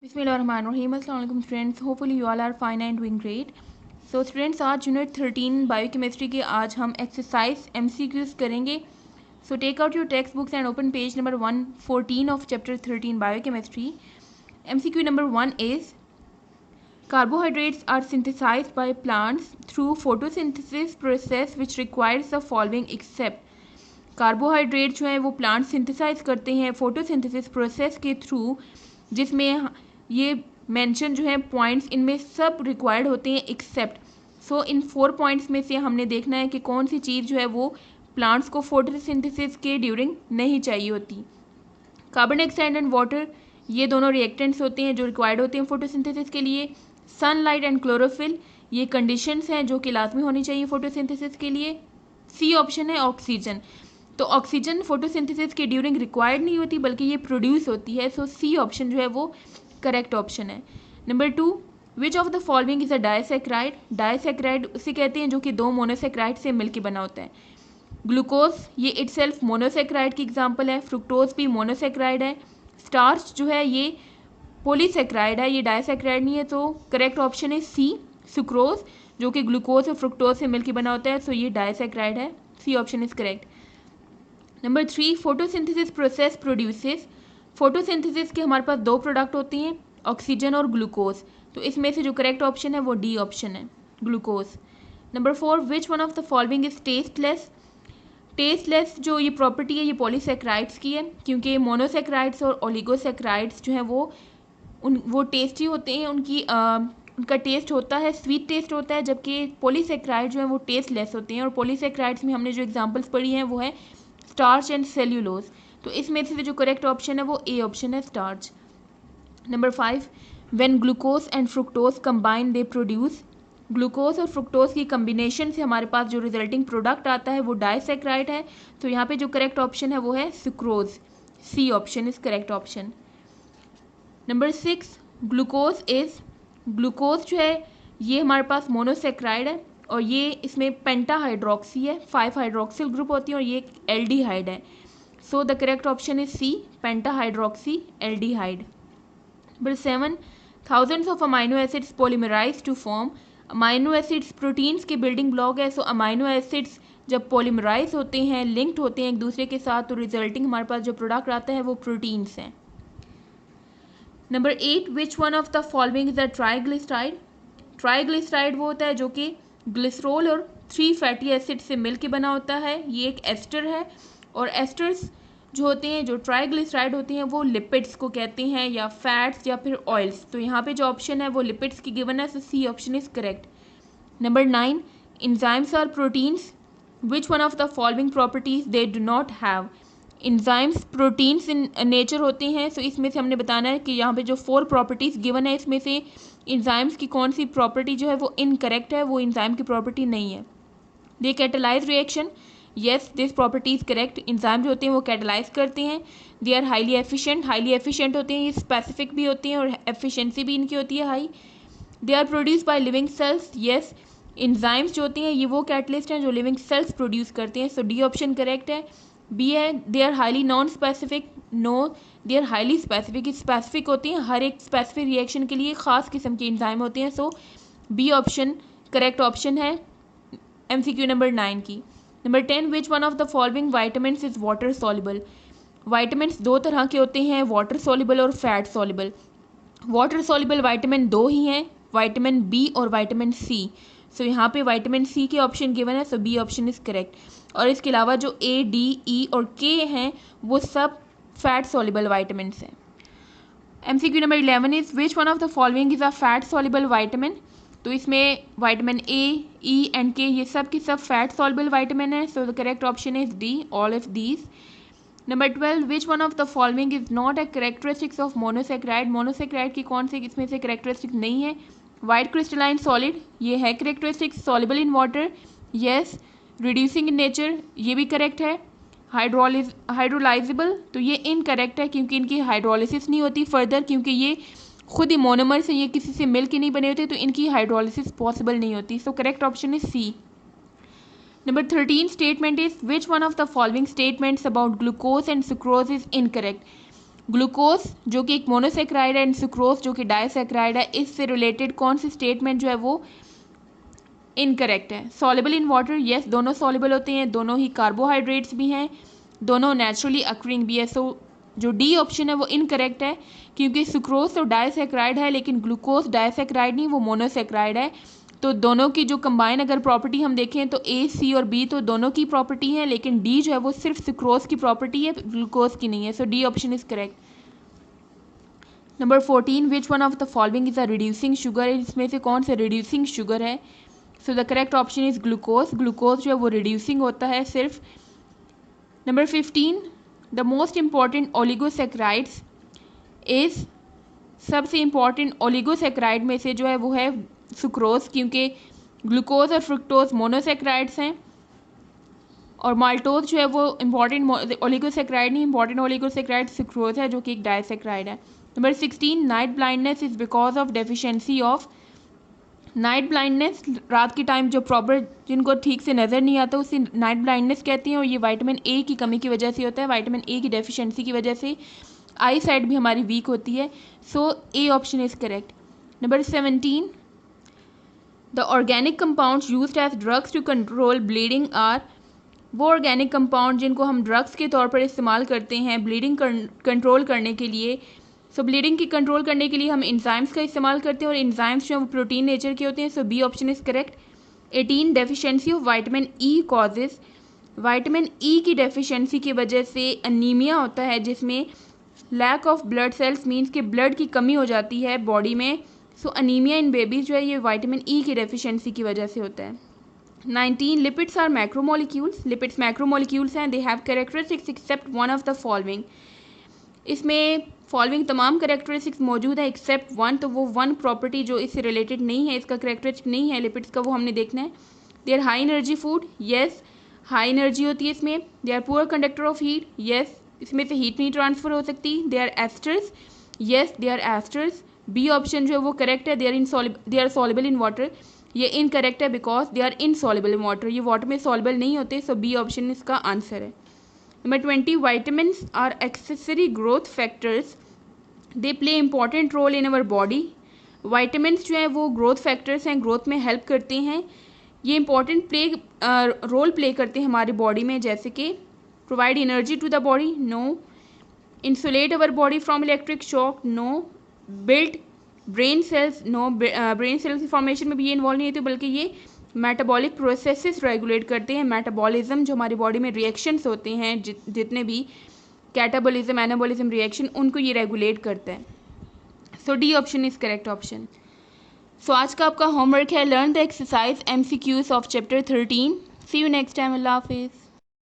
बिस्मिल्लाहिर्रहमानिर्रहीम। अस्सलाम वालेकुम students, hopefully you all are fine and doing great. So students, आज यूनिट 13 बायोकेमिस्ट्री के आज हम एक्सरसाइज एमसीक्यूज करेंगे। So take out your text books and open page number 114 of chapter 13 biochemistry. MCQ number 1 is carbohydrates are synthesized by plants through photosynthesis process which requires the following except carbohydrate जो है वो plant synthesise करते हैं photosynthesis process के through, जिसमें ये mention जो है पॉइंट्स इनमें सब रिक्वायर्ड होते हैं एक्सेप्ट। सो इन 4 पॉइंट्स में से हमने देखना है कि कौन सी चीज़ जो है वो प्लांट्स को फोटोसिंथेसिस के ड्यूरिंग नहीं चाहिए होती। कार्बन डाइऑक्साइड एंड वाटर, ये दोनों रिएक्टेंट्स होते हैं जो रिक्वायर्ड होते हैं फोटोसिंथेसिस के लिए। सनलाइट एंड क्लोरोफिल, ये कंडीशंस हैं जो कि लाजमी होनी चाहिए फोटोसिंथेसिस के लिए। सी ऑप्शन है ऑक्सीजन। तो ऑक्सीजन फोटोसिंथेसिस के ड्यूरिंग रिक्वायर्ड नहीं होती बल्कि ये प्रोड्यूस होती है। सो सी ऑप्शन जो है वो करेक्ट ऑप्शन है। Number 2, which of the following is a disaccharide. Disaccharide उसे कहते हैं जो कि दो मोनोसैक्राइड से मिलकर बना होता है। ग्लूकोज, ये इटसेल्फ मोनोसैक्राइड की एग्जांपल है। फ्रुक्टोज भी मोनोसैक्राइड है। स्टार्च जो है ये पॉलीसैक्राइड है, ये डायसैक्राइड नहीं है। तो करेक्ट ऑप्शन है सी, सुक्रोज, जो कि ग्लूकोज और फ्रुक्टोज से मिलकर बना होता है। सो ये डायसैक्राइड है। C option is correct. Number 3, photosynthesis process produces. Photosynthesis के हमारे पास दो प्रोडक्ट होते हैं, ऑक्सीजन और ग्लूकोज। तो इसमें से जो करेक्ट ऑप्शन है वो डी ऑप्शन है, glucose. Number 4, which one of the following is tasteless. Tasteless जो ये प्रॉपर्टी है ये पॉलीसेक्राइड्स की है, क्योंकि मोनोसेक्राइड्स और ओलिगोसेक्राइड्स जो हैं वो टेस्टी होते हैं, उनका टेस्ट होता है, स्वीट टेस्ट होता है, जबकि पॉलीसेक्राइड जो है वो टेस्टलेस होते हैं। और पॉलीसेक्राइड्स में हमने जो एग्जांपल्स पढ़ी हैं वो है स्टार्च एंड सेल्यूलोज। तो इसमें से जो करेक्ट ऑप्शन है वो ए ऑप्शन है, starch. Number 5, when glucose and fructose combine they produce. Glucose और फ्रुक्टोज की कम्बिनेशन से हमारे पास जो रिजल्टिंग प्रोडक्ट आता है वो डायसैक्राइड है। तो यहाँ पे जो करेक्ट ऑप्शन है वो है sucrose. C option is correct option. Number 6, glucose is, glucose जो है ये हमारे पास मोनोसेक्राइड है और ये इसमें पेंटा हाइड्रोक्सी है, 5 हाइड्रोक्सिल ग्रुप होती है और ये एक एल्डिहाइड है। So the correct option is C, penta hydroxy aldehyde. Number 7, thousands of amino acids polymerize to form. Amino acids proteins के बिल्डिंग ब्लॉक है। सो अमाइनो एसिड्स जब पॉलीमराइज होते हैं, लिंक्ड होते हैं एक दूसरे के साथ, तो रिजल्टिंग हमारे पास जो प्रोडक्ट आता है वो प्रोटीन्स हैं। Number 8, which one of the following is a triglyceride. Triglyceride वो होता है जो कि ग्लिसरॉल और 3 फैटी एसिड से मिल के बना होता है। ये एक एस्टर है और एस्टर्स जो होते हैं, जो ट्राइग्लिसराइड होते हैं, वो लिपिड्स को कहते हैं या फैट्स या फिर ऑयल्स। तो यहाँ पे जो ऑप्शन है वो लिपिड्स की गिवन है। So C option is correct. Number 9, enzymes are proteins, which one of the following properties they do not have। enzymes proteins in nature होते हैं। सो इसमें से हमने बताना है कि यहाँ पे जो 4 प्रॉपर्टीज़ गिवन है इसमें से enzymes की कौन सी प्रॉपर्टी जो है वो इनकरेक्ट है, वो enzyme की प्रॉपर्टी नहीं है। They catalyse reaction, yes this property is correct. Enzyme जो होते हैं वो कैटेलाइज करते हैं। दे आर हाईली एफिशिएंट होते हैं, ये स्पेसिफिक भी होते हैं और एफिशिएंसी भी इनकी होती है high. They are produce by living cells, yes enzymes जो होते हैं ये वो कैटलिस्ट हैं जो लिविंग सेल्स प्रोड्यूस करते हैं। सो डी ऑप्शन करेक्ट है। बी है, they are highly non specific, no they are highly specific, specific होती हैं, हर एक स्पेसिफिक रिएक्शन के लिए ख़ास किस्म के इंजाइम होते हैं। So B option correct option है एमसीक्यू नंबर 9 की। Number 10, which one of the following vitamins is water soluble. Vitamins दो तरह के होते हैं, वाटर सॉल्युबल और fat soluble. Water soluble vitamin दो ही हैं, वाइटामिन बी और वाइटामिन सी। सो यहाँ पे वाइटामिन सी के ऑप्शन गिवन है। सो बी ऑप्शन इज करेक्ट। और इसके अलावा जो ए, डी, ई और के हैं वो सब फैट सॉल्युबल वाइटामिन्स हैं। MCQ number 11 is, which one of the following is a fat soluble vitamin. तो इसमें वाइटामिन ए, ई एंड के ये सब की सब फैट सॉल्युबल वाइटामिन है। So the correct option is D, all of these. Number 12, which one of the following is not a characteristics of monosaccharide. Monosaccharide की कौन से इसमें से करेक्टरिस्टिक नहीं है। वाइट क्रिस्टलाइन सॉलिड, ये है characteristics. Soluble in water, yes. Reducing in nature, ये भी करेक्ट है। हाइड्रोलाइजेबल, तो ये इनकरेक्ट है क्योंकि इनकी हाइड्रोलिसिस नहीं होती फर्दर, क्योंकि ये खुद ही मोनोमर से, ये किसी से मिल के नहीं बने होते, तो इनकी हाइड्रोलिसिस पॉसिबल नहीं होती। So correct option is C. Number 13 statement is, which one of the following statements about glucose and sucrose is incorrect. Glucose जो कि एक मोनोसेक्राइड है एंड सुक्रोज जो कि डायसेक्राइड है, इससे रिलेटेड कौन सी स्टेटमेंट जो है वो इनकरेक्ट है? सॉल्युबल इन वाटर, यस दोनों सॉल्युबल होते हैं, दोनों ही कार्बोहाइड्रेट्स भी हैं, दोनों नेचुरली अक्रिंग भी है। सो जो डी ऑप्शन है वो इनकरेक्ट है, क्योंकि सुक्रोज तो डायसेक्राइड है लेकिन ग्लूकोज डायसेक्राइड नहीं, वो मोनोसेक्राइड है। तो दोनों की जो कंबाइन अगर प्रॉपर्टी हम देखें तो ए, सी और बी तो दोनों की प्रॉपर्टी है, लेकिन डी जो है वो सिर्फ सुक्रोज की प्रॉपर्टी है, ग्लूकोज की नहीं है। So D option is correct. Number 14, which one of the following is a reducing sugar, इसमें से कौन सा रिड्यूसिंग शुगर है? So the correct option is glucose, glucose जो है वो रिड्यूसिंग होता है सिर्फ। Number 15, the most important oligosaccharides is, सबसे इम्पॉर्टेंट ओलिगोसेक्राइड में से जो है वो है सुक्रोज, क्योंकि ग्लूकोज और फ्रुक्टोज मोनोसेक्राइड्स हैं, और माल्टोज जो है वो इम्पॉर्टेंट ओलिगोसेक्राइड नहीं, इंपॉर्टेंट ओलिगोसेक्राइड सुक्रोज है जो कि एक डायसेक्राइड है। Number 16, night blindness is because of deficiency of, night blindness रात के टाइम जो प्रॉपर जिनको ठीक से नज़र नहीं आता उसे नाइट ब्लाइंडनेस कहते हैं, और ये विटामिन ए की कमी की वजह से होता है, विटामिन ए की डेफिशिएंसी की वजह से आई साइड भी हमारी वीक होती है। So A option is correct. Number 17, the organic compounds used as drugs to control bleeding are, वो ऑर्गेनिक कंपाउंड जिनको हम ड्रग्स के तौर पर इस्तेमाल करते हैं ब्लीडिंग कंट्रोल करने के लिए। सो ब्लीडिंग की कंट्रोल करने के लिए हम इंजाइम्स का इस्तेमाल करते हैं, और इंजाइम्स जो है वो प्रोटीन नेचर के होते हैं। So B option is correct. 18, deficiency of vitamin E causes, vitamin E की डेफिशिएंसी की वजह से अनीमिया होता है, जिसमें lack of blood cells means कि ब्लड की कमी हो जाती है बॉडी में। सो अनीमिया इन बेबीज जो है ये विटामिन ई की डेफिशिएंसी की वजह से होता है। 19, lipids are macromolecules, lipids macromolecules हैं, they have characteristics except one of the following, इसमें फॉलोइंग तमाम करेक्टरिस्टिक्स मौजूद है एक्सेप्ट वन, तो वो वन प्रॉपर्टी जो इससे रिलेटेड नहीं है, इसका करेक्टरिस्टिक नहीं है लिपिड्स का, वो हमने देखना है। They are high energy food, yes high energy होती है इसमें। They are poor conductor of heat, yes इसमें से हीट नहीं ट्रांसफर हो सकती। They are esters, yes they are esters. B option जो है वो करेक्ट है, they are soluble in water, ये इनकरेक्ट है because they are insoluble in water, ये वाटर में सॉल्युबल नहीं होते। सो बी ऑप्शन इसका आंसर है। Number 20, vitamins are accessory growth factors, they play important role in our body, vitamins जो है वो growth factors हैं, growth में help करते हैं, ये important role play करते हैं हमारी body में, जैसे कि provide energy to the body, no, insulate our body from electric shock, no, build brain cells, no, brain cells की formation में भी ये इन्वॉल्व नहीं होती, बल्कि ये मेटाबॉलिक प्रोसेसेस रेगुलेट करते हैं, मेटाबॉलिज्म जो हमारी बॉडी में रिएक्शंस होते हैं, जितने भी कैटाबॉलिज्म एनाबॉलिज्म रिएक्शन, उनको ये रेगुलेट करता है। So D option is correct option. So आज का आपका होमवर्क है learn the exercise MCQs of chapter 13। See you next time, अल्लाह हाफिज़।